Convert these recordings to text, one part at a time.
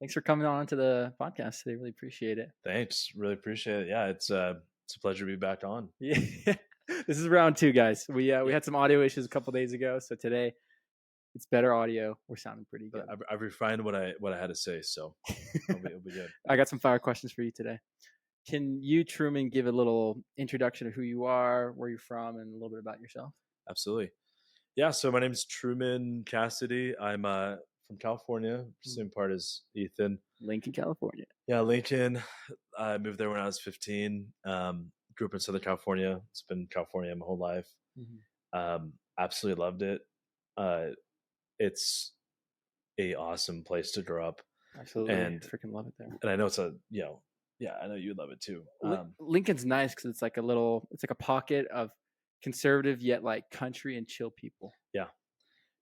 Thanks for coming on to the podcast today. Really appreciate it. Thanks. Really appreciate it. Yeah, it's a pleasure to be back on. Yeah, this is round two, guys. We had some audio issues a couple days ago, so today it's better audio. We're sounding pretty good. I've refined what I had to say, so it'll be good. I got some fire questions for you today. Can you, Truman, give a little introduction of who you are, where you're from, and a little bit about yourself? Absolutely. Yeah. So my name is Truman Cassidy. I'm from California. Same part as Ethan. Lincoln, California. Yeah, Lincoln. I moved there when I was 15. Grew up in Southern California. It's been California my whole life. Absolutely loved it. It's a awesome place to grow up. Absolutely, and freaking love it there. And I know it's I know you love it too. Lincoln's nice because it's like a pocket of conservative yet like country and chill people. Yeah.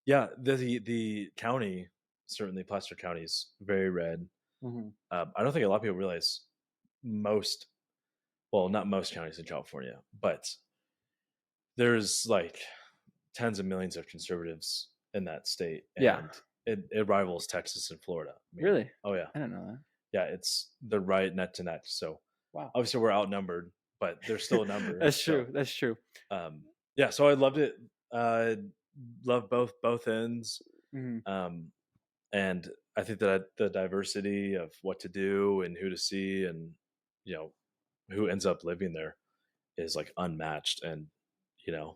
The county, certainly Placer County, is very red. I don't think a lot of people realize not most counties in California, but there's like tens of millions of conservatives in that state. And it rivals Texas and Florida. Really? Oh yeah. I didn't know that. Yeah, it's the right neck to neck. So wow. Obviously we're outnumbered, but there's still a number. That's true. That's true. Yeah, so I loved it. Love both ends. And I think that the diversity of what to do and who to see and who ends up living there is like unmatched, and it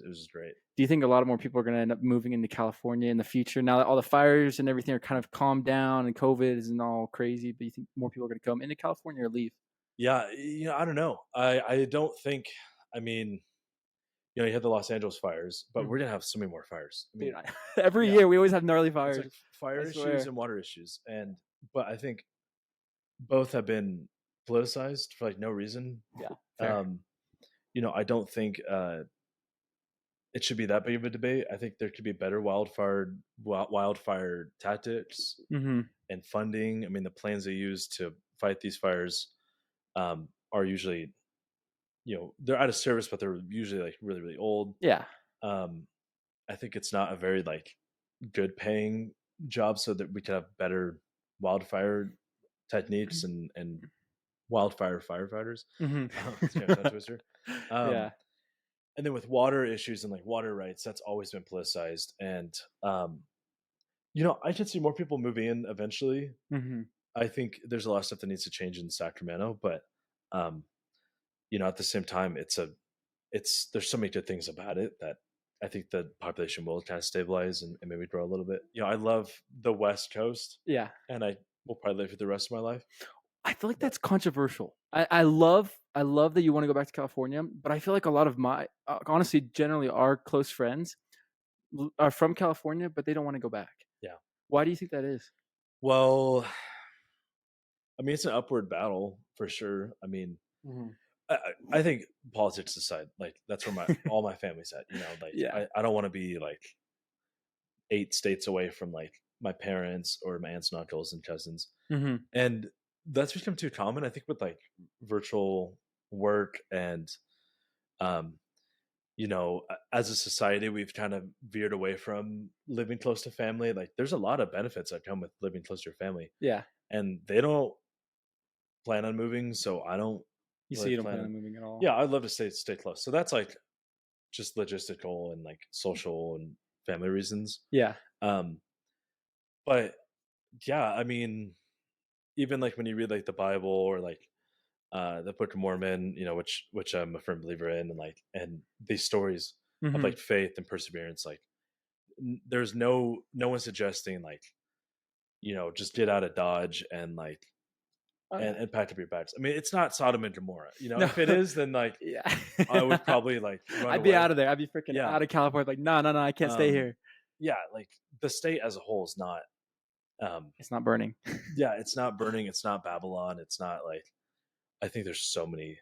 was great. Do you think a lot more people are going to end up moving into California in the future now that all the fires and everything are kind of calmed down and COVID isn't all crazy? But you think more people are going to come into California or leave? Yeah, I don't know. I don't think. I mean, you had the Los Angeles fires, but we're gonna have so many more fires. I mean, every year we always have gnarly fires, like fire issues and water issues, but I think both have been politicized for like no reason. Yeah. I don't think it should be that big of a debate. I think there could be better wildfire tactics and funding. I mean, the plans they use to fight these fires are usually, they're out of service, but they're usually like really, really old. Yeah. I think it's not a very like good paying job, so that we could have better wildfire techniques and wildfire firefighters. It's kind of a twister. Yeah. And then with water issues and like water rights, that's always been politicized. And I could see more people moving in eventually. I think there's a lot of stuff that needs to change in Sacramento, but at the same time, there's so many good things about it that I think the population will kind of stabilize and maybe grow a little bit. I love the West Coast. Yeah. And I will probably live for the rest of my life. I feel like that's controversial. I love that you want to go back to California, but I feel like a lot of my, honestly, generally our close friends are from California, but they don't want to go back. Yeah. Why do you think that is? Well, I mean, it's an upward battle for sure. I mean, I think politics aside, like that's where all my family's at. I don't want to be like 8 states away from like my parents or my aunts and uncles and cousins, and that's become too common. I think with like virtual work and, as a society, we've kind of veered away from living close to family. Like, there's a lot of benefits that come with living close to your family. Yeah, and they don't plan on moving, so I don't. You don't plan on moving at all? Yeah, I'd love to stay close. So that's like just logistical and like social and family reasons. Yeah. But yeah, I mean, even like when you read like the Bible or like the Book of Mormon, which I'm a firm believer in, and these stories of like faith and perseverance, like there's no one suggesting like, just get out of Dodge and like and pack up your bags. I mean, it's not Sodom and Gomorrah. No. If it is, then like, I would probably like I'd be out of there. I'd be freaking out of California. Like, no, I can't stay here. Yeah, like the state as a whole is not. It's not burning. Yeah, it's not burning. It's not Babylon. It's not like. I think there's so many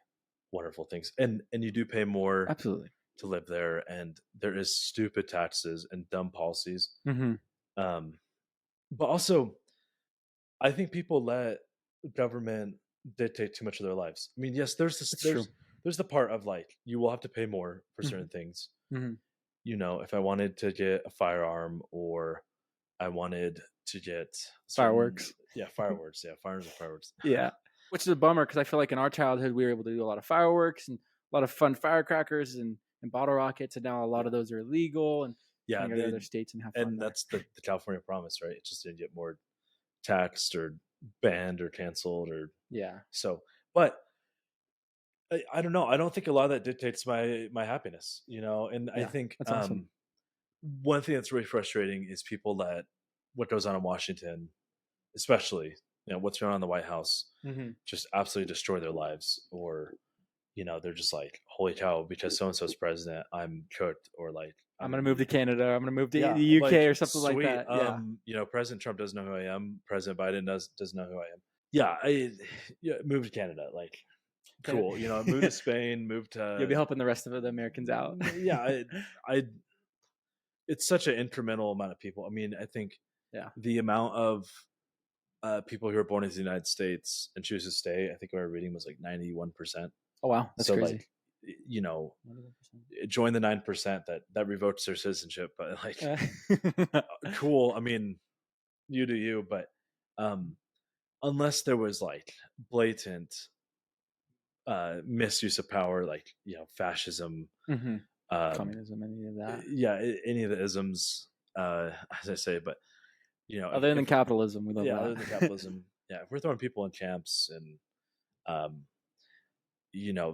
wonderful things, and you do pay more absolutely to live there, and there is stupid taxes and dumb policies. But also, I think people let government dictate too much of their lives. I mean, yes, there's the part of like you will have to pay more for certain things. If I wanted to get a firearm or I wanted to get fireworks, Yeah, fireworks. Yeah, fireworks and fireworks. Yeah, which is a bummer because I feel like in our childhood we were able to do a lot of fireworks and a lot of fun firecrackers and bottle rockets, and now a lot Yeah, of those are illegal and yeah. can't go to other states and have fun And there. that's the California promise, right? It just didn't get more taxed or banned or canceled or Yeah, so. But I don't know. I don't think a lot of that dictates my happiness, you know. And I yeah, think that's awesome. one thing that's really frustrating is people that what goes on in Washington, especially what's going on in the White House, Hmm. just absolutely destroy their lives, or they're just like, holy cow, because so and so's president, I'm cooked, or like I'm I'm gonna gonna move to be Canada. I'm gonna move to yeah, the like UK or something like sweet. that. Yeah. President Trump doesn't know who I am. President Biden doesn't know who I am. Yeah, yeah, move to Canada, like Okay. cool. Move to Spain, move You'll be to helping the rest of the Americans out. yeah. I it's such an incremental amount of people. I mean, I think Yeah. the amount of people who are born in the United States and choose to stay, I think our reading was like 91%. Oh wow, that's So crazy. like, you know, 91%. join the 9% that revokes their citizenship. But like, Uh, cool. I mean, you do you, but um, unless there was like blatant misuse of power, like fascism, hmm. um, Communism, any of that. yeah, any of the isms, as I say. But Other than if capitalism, we love yeah, other that. than capitalism, yeah, if we're throwing people in camps and um,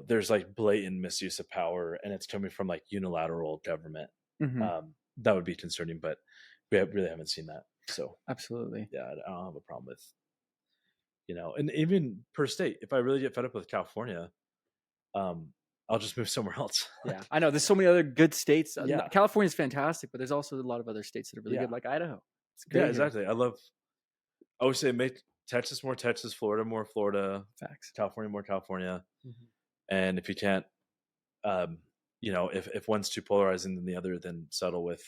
there's like blatant misuse of power, and it's coming from like unilateral government, Hmm. that would be concerning. But really haven't seen that. So Absolutely. yeah, I don't have a problem with and even per state. If I really get fed up with California, um, I'll just move somewhere else. Yeah, I know. There's so many other good states. Yeah, California's fantastic, but there's also a lot of other states that are really yeah, good, like Idaho. It's yeah, great here. exactly. I always say make Texas more Texas, Florida more Florida, Facts. California more California. Hmm. And if you can't, if one's too polarizing than the other, then settle with,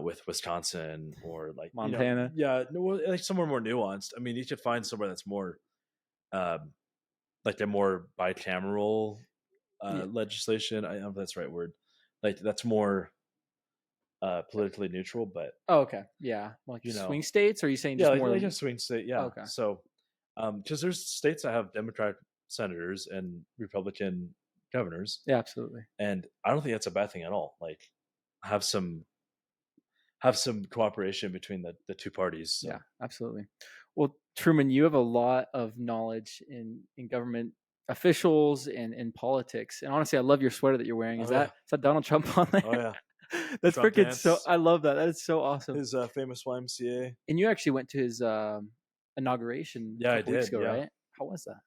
with Wisconsin or like, Montana. yeah, no, well, like somewhere more nuanced. I mean, you could find somewhere that's more, um, like a more bicameral Yeah. legislation. I don't know if that's the right word. Like that's more politically neutral, but Oh, okay. Yeah. Like you know, swing states, or are you saying yeah, just like more? a swing state. Oh, Yeah. okay. So, because there's states that have Democratic senators and Republican governors, Yeah, absolutely. and I don't think that's a bad thing at all. Like, have some cooperation between the two parties. So. Yeah, absolutely. Well, Truman, you have a lot of knowledge in government officials and in politics. And honestly, I love your sweater that you're wearing. Oh yeah, Is that Donald Trump on oh there? yeah. That's Trump freaking so. dance, I love that. That is so awesome. his famous YMCA. And you actually went to his inauguration a Yeah, I couple weeks did. ago, Yeah. right? How was that?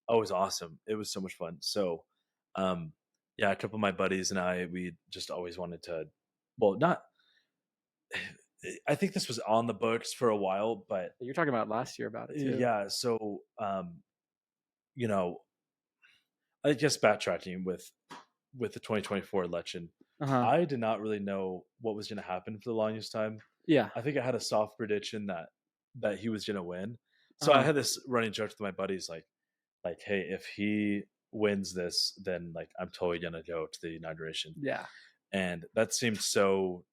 Oh, it was awesome. It was so much fun. So, um, yeah, a couple of my buddies and I, we just always wanted to. Well, not. I think this was on the books for a while, but You're talking about last year about it too. yeah. So, you know, I guess backtracking with the 2024 election, Uh huh. I did not really know what was going to happen for the longest time. Yeah. I think I had a soft prediction that he was going to win. Uh So I huh. had this running joke with my buddies, like, hey, if he wins this, then like I'm totally going to go to the inauguration, Yeah. and that seemed so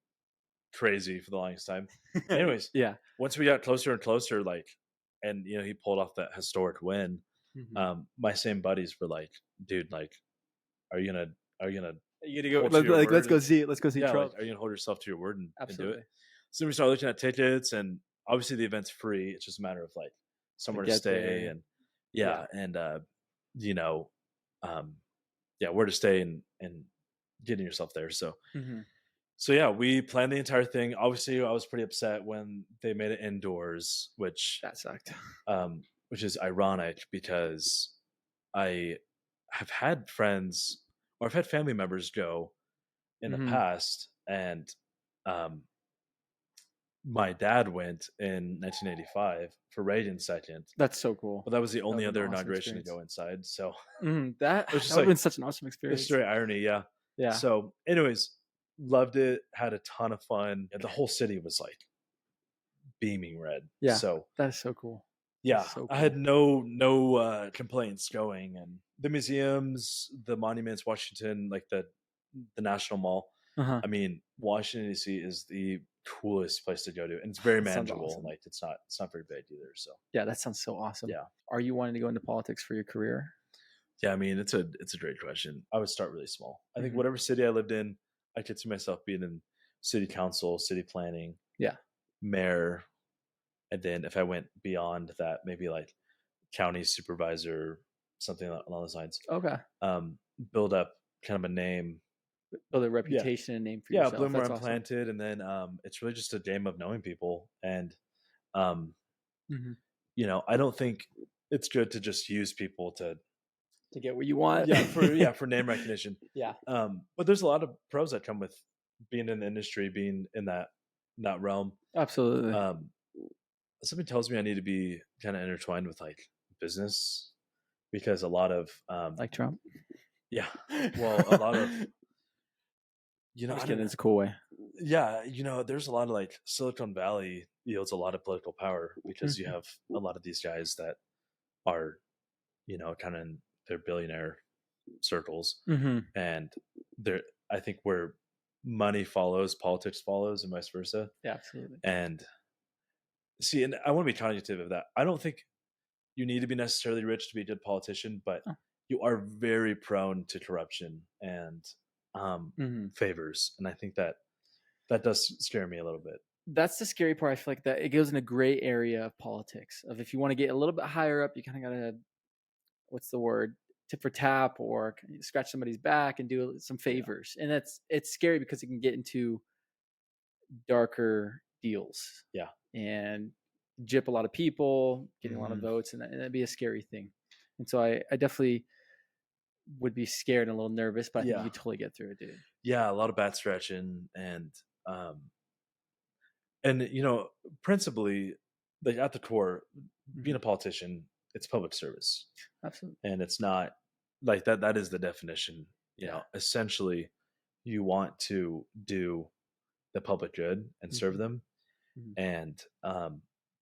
crazy for the longest time. Anyways, Yeah. once we got closer and closer, like, and he pulled off that historic win. Mhm. My same buddies were like, dude, like, are you gonna are you gonna You gotta go. hold to your Let's word? go see it. Let's go see Yeah, like, Trump. are you gonna hold yourself to your word and do it? Absolutely. So we started looking at tickets, and obviously the event's free. It's just a matter of like To somewhere to get stay, there. and Yeah. yeah, and you know, um, yeah, where to stay and getting yourself there. So Hmm. yeah, we planned the entire thing. Obviously, I was pretty upset when they made it indoors, That sucked. which is ironic because I have had friends or I've had family members go in the Hmm. past, and um, my dad went in 1985 for Reagan's second, That's so cool. but that was the That only would've been other an awesome inauguration to experience. go inside. So That it was that just would've like been such an awesome it's experience. straight irony, yeah. Yeah. So, anyways, loved it, had a ton of fun, and the whole city was like beaming red. Yeah. So That is so cool. yeah, That's so I had cool. no complaints going, and the museums, the monuments, Washington, like the National Mall. Uh-huh. I mean, Washington D.C. is the coolest place to go to, and it's very That sounds manageable. awesome. Like it's not very big either. So Yeah, that sounds so awesome. yeah, Are you wanting to go into politics for your career? yeah. I mean, it's a great question. I would start really small. I think Mhm. whatever city I lived in, I could see myself being in city council, city planning, Yeah. mayor, and then if I went beyond that, maybe like county supervisor, something along those lines. Okay. Um, build up kind of a name. Build a Yeah, reputation and name for yeah. yourself. Bloom where That's I'm awesome. planted, and then it's really just a game of knowing people. And um, Mhm. I don't think it's good to just use people to To get what you want. for name recognition. Yeah, But there's a lot of pros that come with being in the industry, being in that realm. absolutely. Um, something tells me I need to be kind of intertwined with like business because a lot of Like Trump. yeah, well, a lot of I'm I just don't kidding. know. It's a cool way. Yeah, there's a lot of like Silicon Valley yields a lot of political power because you Mhm. have a lot of these guys that are kind of in their billionaire circles, Mhm. and there I think where money follows, politics follows, and vice versa. Yeah, absolutely. And see, and I want to be cognitive of that. I don't think you need to be necessarily rich to be a good politician, but Oh. you are very prone to corruption and Mhm. favors, and I think that does scare me a little bit. That's the scary part. I feel like that it goes in a gray area of politics. Of if you want to get a little bit higher up, you kind of gotta what's the word tit for tap or scratch somebody's back and do some Yeah. favors, and it's scary because it can get into darker deals Yeah. and jip a lot of people, getting a lot of Hmm. votes, and that'd be a scary thing. And so I definitely would be scared and a little nervous, but I think you Yeah. could totally get through it, dude. Yeah. A lot of bat scratching um, and principally, like at the core, being Mhm. a politician, it's public service, Absolutely. and it's not like that. That is the definition. Yeah. Essentially, you want to do the public good and serve Mhm. them. Mhm. And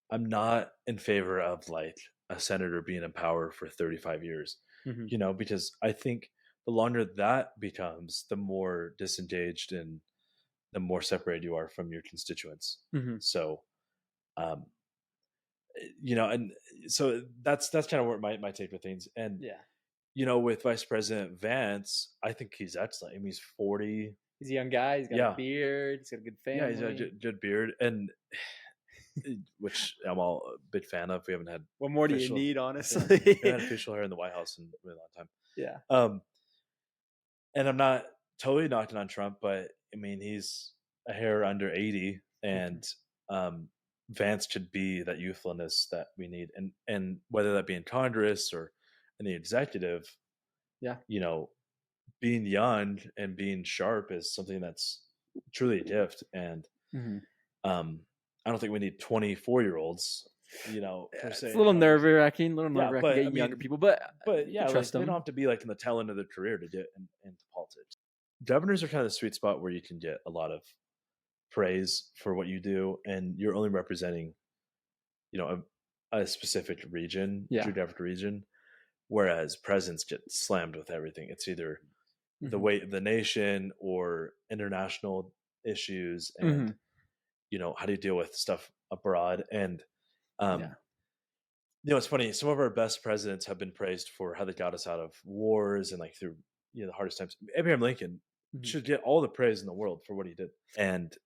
I'm not in favor of like a senator being in power for 35 years, Mhm. because I think the longer that becomes, the more disengaged and the more separated you are from your constituents. Mhm. So, um, and so that's kind of where my take with things. And Yeah. with Vice President Vance, I think he's excellent. I mean, he's 40. He's a young guy. He's got a Yeah, beard. He's got a good yeah, he's got a family. good beard, and which I'm all a big fan of. We haven't had What more do you official, need, yeah, we haven't honestly? had official hair in the White House in a really long time. Yeah. Um, and I'm not totally knocking on Trump, but I mean, he's a hair under 80, Mhm. and um, Vance could be that youthfulness that we need, and whether that be in Congress or in the executive, Yeah. you know, being young and being sharp is something that's truly a gift, and Mhm. um, I don't think we need 24-year-olds, per Yeah, it's a se in little Congress. nerve Yeah, wracking but I getting younger mean, people, but but you can yeah, like trust they don't them. have to be like in the tail end of their career to get into politics. Governors are kind of the sweet spot where you can get a lot of praise for what you do, and you're only representing, a specific region, Yeah. geographic region, whereas presidents get slammed with everything. It's either the Mhm. weight of the nation or international issues, and Mhm. how do you deal with stuff abroad? And um, Yeah. it's funny. Some of our best presidents have been praised for how they got us out of wars and like through the hardest times. Abraham Lincoln Mhm. should get all the praise in the world for what he did. And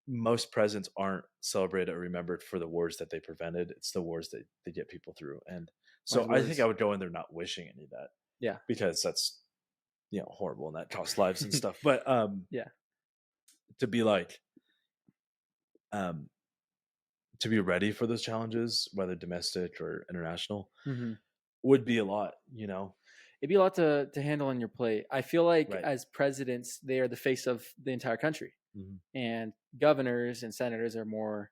most presidents aren't celebrated or remembered for the wars that they prevented. It's the wars that they get people through. And Wise so I think I words. would go in there not wishing any of that Yeah. because that's horrible and that costs lives and stuff. But Yeah. to be like um, to be ready for those challenges, whether domestic or international, Mhm. would be a lot. It'd be a lot to handle on your plate. I feel like Right. as presidents, they are the face of the entire country, Hmm. and governors and senators are more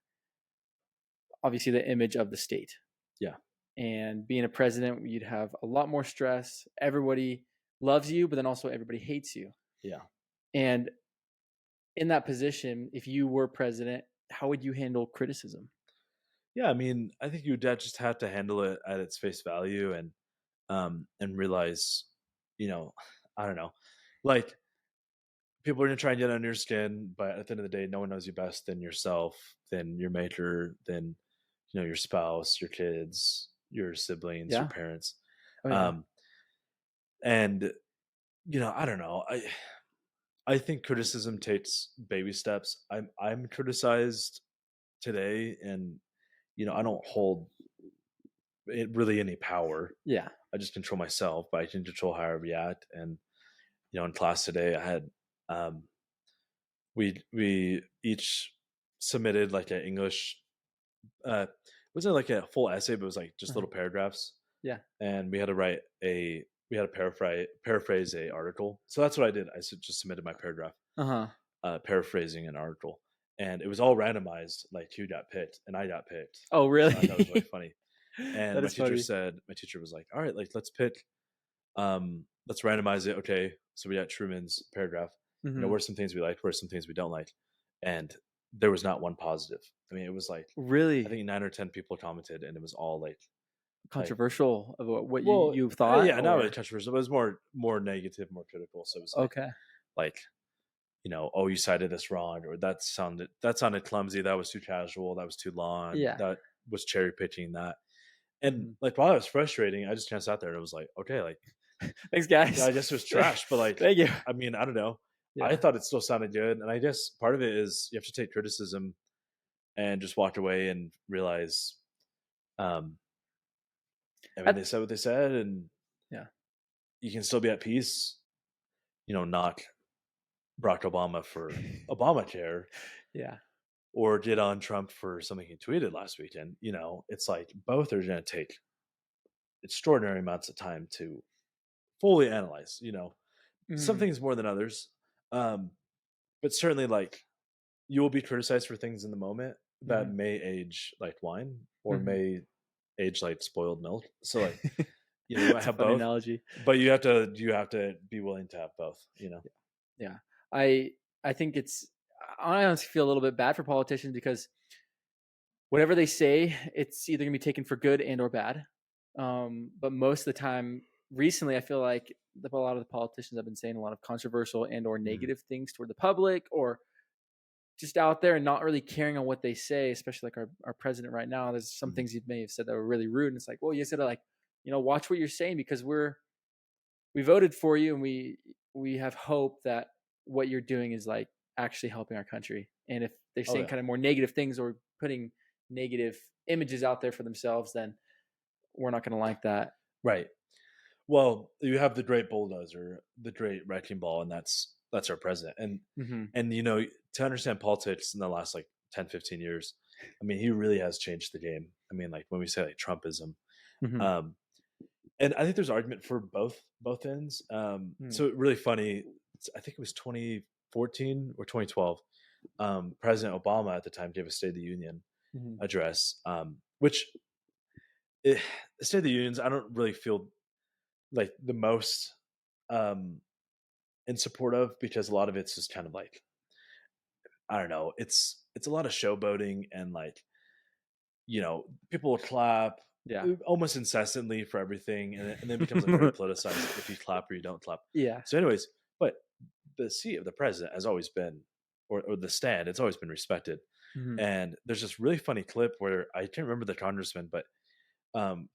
obviously the image of the state. Yeah. And being a president, you'd have a lot more stress. Everybody loves you, but then also everybody hates you. Yeah. And in that position, if you were president, how would you handle criticism? Yeah, I mean, I think you just have to handle it at its face value and realize, you know, I don't know, like people are gonna try and get under your skin, but at the end of the day, no one knows you best than yourself, than your maker, than your spouse, your kids, your siblings, your Yeah. parents. Oh yeah. Um, and I don't know. I think criticism takes baby steps. I'm criticized today, and I don't hold really any power. Yeah. I just control myself, but I can control how I react. And in class today, I had um, we each submitted like an English. It wasn't like a full essay, but it was like just Uh-huh. little paragraphs, Yeah. and we had to paraphrase a article. So that's what I did. Just submitted my paragraph, Uh-huh. paraphrasing an article, and it was all randomized, like who got picked, and I got picked. Oh, So I thought it was really really? funny. And That is funny. my teacher was like, all right, like let's pick, let's randomize it. Okay, so we got Truman's paragraph. Mhm. What are some things we like? What are some things we don't like? And there was not one positive. I mean, it was like I Really think 9 or 10 people commented, and it was all like controversial of what you well, you thought yeah, not really or controversial, but it was more negative, more critical. So it was okay. like oh, you cited this wrong, or that sounded clumsy, that was too casual, that was too long, Yeah. that was cherry picking that. And Mhm. like while it was frustrating, I just kind of sat there and it was like, okay, like Thanks, yeah, guys. I guess it was trash, but like Thank you. I mean, I don't know. I Yeah. thought it still sounded good. And I guess part of it is you have to take criticism and just walk away and realize um I mean At they said what they said, and yeah. you can still be at peace, knock Barack Obama for Obamacare Yeah. or get on Trump for something he tweeted last weekend. It's like both are going to take extraordinary amounts of time to fully analyze. Some Mhm. things more than others, um, but certainly like you will be criticized for things in the moment that Mhm. may age like wine or Mhm. may age like spoiled milk. So like you might It's a have funny both, analogy. but you have to be willing to have both. Yeah. I I think I honestly feel a little bit bad for politicians because whatever they say, it's either gonna be taken for good and or bad. But most of the time, recently, I feel like a lot of the politicians have been saying a lot of controversial and or Mhm. negative things toward the public, or just out there and not really caring on what they say. Especially like our president right now. There's some Mhm. things he may have said that were really rude, and it's like, well, you said like, watch what you're saying because we voted for you and we have hope that what you're doing is like actually helping our country. And if they're Oh saying yeah, kind of more negative things or putting negative images out there for themselves, then we're not going to like that. right. Well, you have the great bulldozer, the great wrecking ball, and that's our president. And Hmm. and to understand politics in the last like 10, 15 years, I mean, he really has changed the game. I mean, like when we say like Trumpism, Hmm. um, and I think there's argument for both ends. So really funny. I think it was 2014 or 2012. President Obama at the time gave a State of the Union Hmm. address, which the State of the Unions I don't really feel like the most um, in support of, because a lot of it's just kind of like I don't know. It's a lot of showboating, and like people will clap Yeah. almost incessantly for everything, and then it becomes like very politicized if you clap or you don't clap. Yeah. So, anyways, but the seat of the president has always been, or the stand, it's always been respected. Hmm. And there's this really funny clip where I can't remember the congressman, but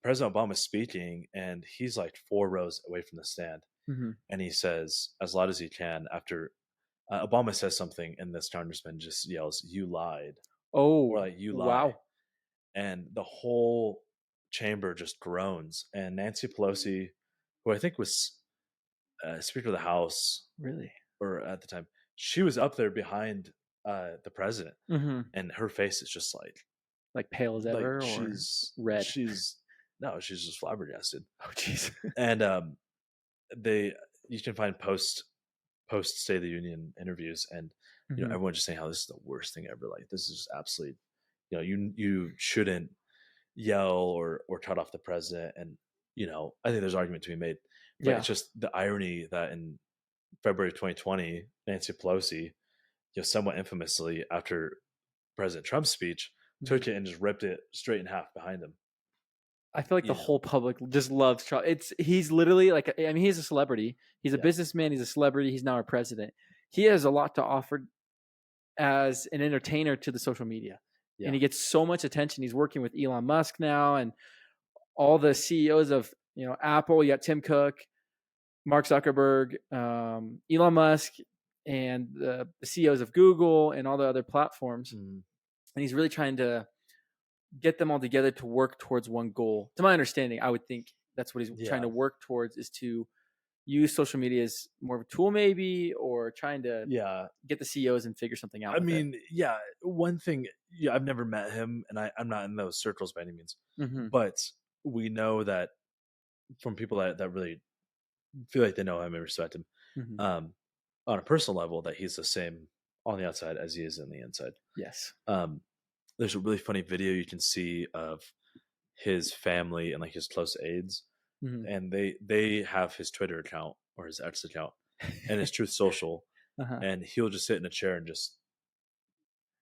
President Obama's speaking, and he's like 4 rows away from the stand, Hmm. and he says as loud as he can after Obama says something, and this congressman just yells, "You lied," or Oh, like "You lie," wow. and the whole chamber just groans. And Nancy Pelosi, who I think was Speaker of the House, Really? or at the time, she was up there behind the president, Hmm. and her face is just Like pale as like ever or red? she's no, she's just flabbergasted. Oh, jeez. And they you can find post State of the Union interviews, and Hmm. everyone just saying how this is the worst thing ever. Like this is just absolutely, you shouldn't yell or cut off the president. And I think there's argument to be made, but Yeah. it's just the irony that in February 2020, Nancy Pelosi, somewhat infamously after President Trump's speech, Mhm. took it and just ripped it straight in half behind him. I feel like the You know, whole public just loves Trump. He's literally like, I mean, he's a celebrity. He's a yeah, businessman. He's a celebrity. He's now our president. he has a lot to offer as an entertainer to the social media. Yeah. And he gets so much attention. He's working with Elon Musk now, and all the CEOs of Apple. You got Tim Cook, Mark Zuckerberg, Elon Musk, and the CEOs of Google and all the other platforms. Mm. And he's really trying to get them all together to work towards one goal. To my understanding, I would think that's what he's trying to work towards, is to use social media as more of a tool, maybe, or trying to get the CEOs and figure something out. I mean, one thing, I've never met him, and I'm not in those circles by any means, but we know that from people that really feel like they know him and respect him, on a personal level, that he's the same on the outside as he is on the inside. Yes. There's a really funny video you can see of his family and like his close aides, and they have his Twitter account or his X account and his Truth Social, and he'll just sit in a chair and just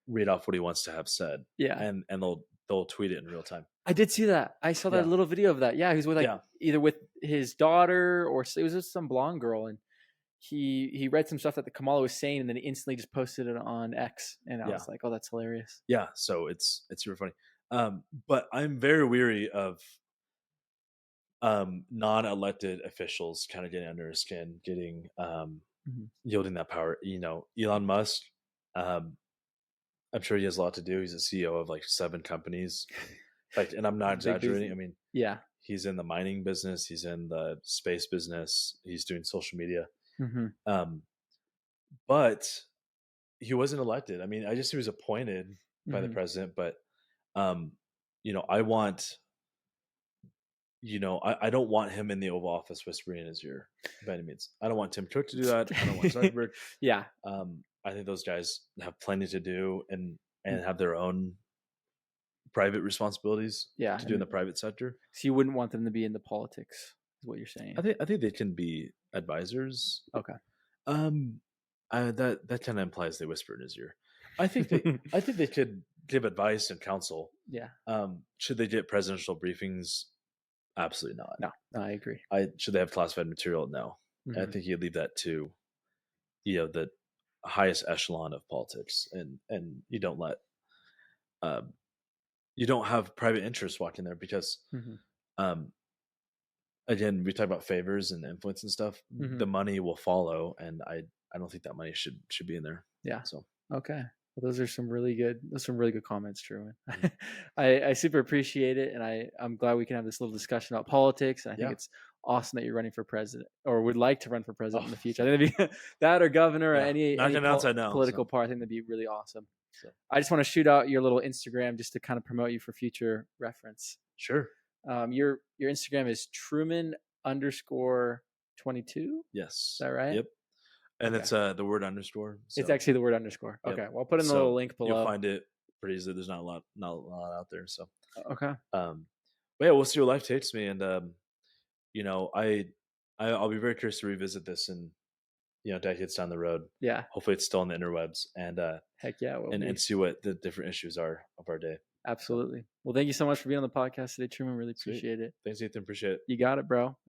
read off what he wants to have said. Yeah. And they'll tweet it in real time. I did see that. I saw that little video of that. Yeah, he was with either with his daughter, or it was just some blonde girl, and he read some stuff that the Kamala was saying, and then he instantly just posted it on X, and I was like, oh, that's hilarious. Yeah, so it's super funny. But I'm very weary of non-elected officials kind of getting under his skin, getting yielding that power. Elon Musk, I'm sure he has a lot to do. He's a CEO of like 7 companies. And I'm not exaggerating. I mean, he's in the mining business. He's in the space business. He's doing social media. But he wasn't elected. I mean, I just he was appointed by the president. But, I want, I don't want him in the Oval Office whispering in his ear by any means. I don't want Tim Cook to do that. I don't want Zuckerberg. I think those guys have plenty to do and have their own private responsibilities to do in the private sector. So you wouldn't want them to be in the politics, is what you're saying? I think they can be advisors. Okay. That kind of implies they whisper in his ear. I think they could give advice and counsel. Yeah. Should they get presidential briefings? Absolutely not. No, I agree. Should they have classified material? No. I think you leave that to the highest echelon of politics, and you don't let you don't have private interests walking there, because again, we talk about favors and influence and stuff. The money will follow, and I don't think that money should be in there. So okay. Well, those are some really good comments, Truman. I super appreciate it, and I'm glad we can have this little discussion about politics. And I think it's awesome that you're running for president, or would like to run for president in the future. I think it'd be that or governor or any political part. I think that'd be really awesome. So I just want to shoot out your little Instagram just to kind of promote you for future reference. Sure. Your Instagram is Truman_22. Yes. Is that right? Yep. And it's the word underscore. So. It's actually the word underscore. Okay. Well, I'll put in the little link below. You'll find it pretty easily. There's not a lot out there. So okay. But yeah, we'll see where life takes me, and I'll be very curious to revisit this in decades down the road. Yeah. Hopefully it's still on the interwebs, and heck yeah, and see what the different issues are of our day. Absolutely. Well, thank you so much for being on the podcast today, Truman. Really appreciate it. Thanks, Ethan. Appreciate it. You got it, bro.